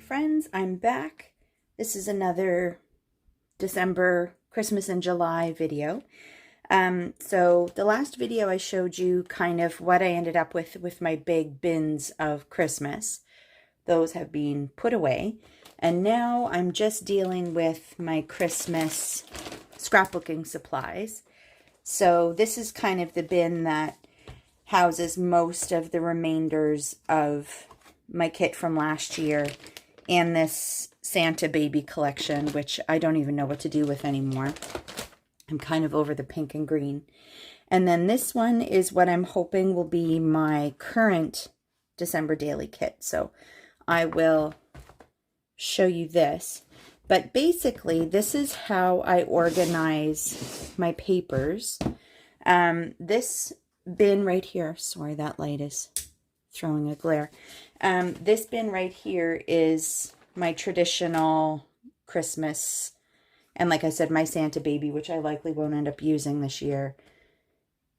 friends, I'm back. This is another December, Christmas and July video. So the last video I showed you kind of what I ended up with my big bins of Christmas. Those have been put away. And now I'm just dealing with my Christmas scrapbooking supplies. So this is kind of the bin that houses most of the remainders of my kit from last year and this Santa baby collection, which I don't even know what to do with anymore. I'm kind of over the pink and green. And then this one is what I'm hoping will be my current December daily kit. So I will show you this. But basically, this is how I organize my papers. This bin right here, sorry, that light is throwing a glare. This bin right here is my traditional Christmas, and like I said, my Santa baby, which I likely won't end up using this year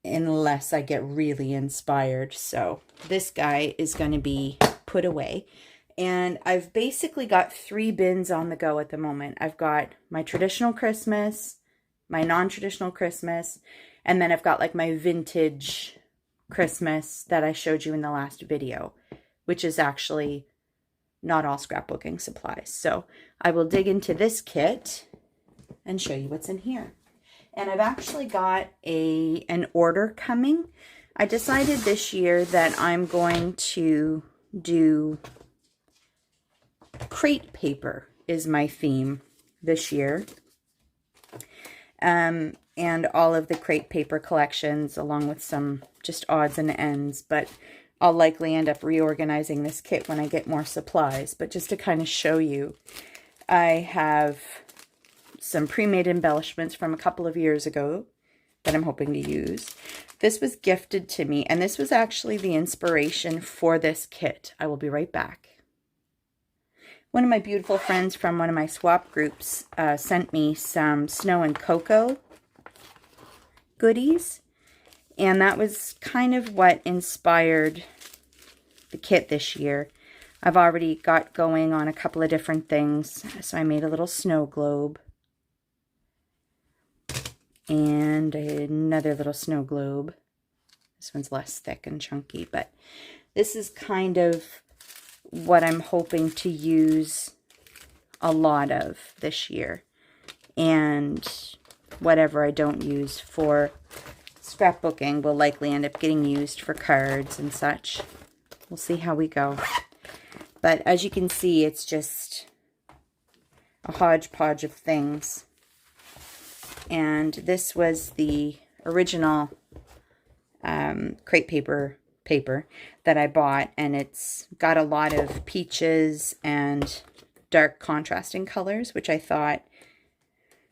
unless I get really inspired. So this guy is going to be put away. And I've basically got 3 bins on the go at the moment. I've got my traditional Christmas, my non-traditional Christmas, and then I've got like my vintage Christmas that I showed you in the last video, which is actually not all scrapbooking supplies. So I will dig into this kit and show you what's in here. And I've actually got an order coming. I decided this year that I'm going to do crate paper is my theme this year. And all of the crate paper collections along with some just odds and ends, but I'll likely end up reorganizing this kit when I get more supplies. But just to kind of show you, I have some pre-made embellishments from a couple of years ago that I'm hoping to use. This was gifted to me, and this was actually the inspiration for this kit. I will be right back. One of my beautiful friends from one of my swap groups sent me some snow and cocoa goodies, and that was kind of what inspired the kit this year. I've already got going on a couple of different things, so I made a little snow globe and another little snow globe. This one's less thick and chunky, but this is kind of what I'm hoping to use a lot of this year. And whatever I don't use for scrapbooking will likely end up getting used for cards and such. We'll see how we go. But as you can see, it's just a hodgepodge of things. And this was the original crate paper that I bought, and it's got a lot of peaches and dark contrasting colors, which I thought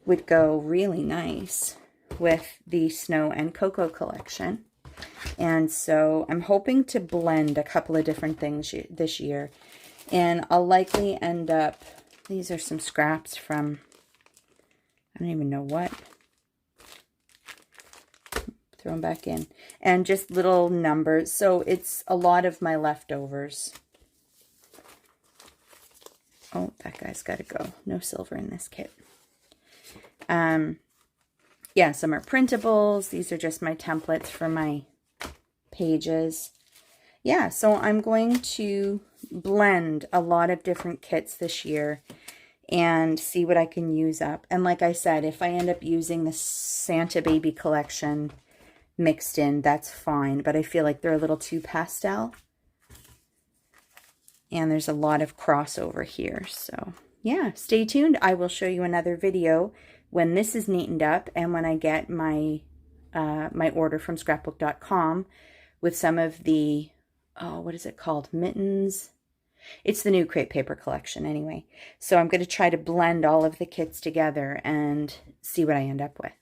would go really nice with the snow and cocoa collection. And so I'm hoping to blend a couple of different things this year, and I'll likely end up, these are some scraps from, I don't even know what. Throw them back in. And just little numbers. So it's a lot of my leftovers. Oh, that guy's got to go. No silver in this kit. Yeah, some are printables. These are just my templates for my pages. Yeah, so I'm going to blend a lot of different kits this year and see what I can use up. And like I said, if I end up using the Santa baby collection mixed in, that's fine, but I feel like they're a little too pastel, and there's a lot of crossover here. So yeah, stay tuned. I will show you another video when this is neatened up and when I get my my order from scrapbook.com with some of the what is it called, mittens. It's the new crate paper collection anyway. So I'm going to try to blend all of the kits together and see what I end up with.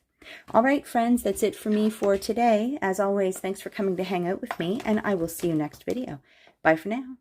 All right, friends, that's it for me for today. As always, thanks for coming to hang out with me, and I will see you next video. Bye for now.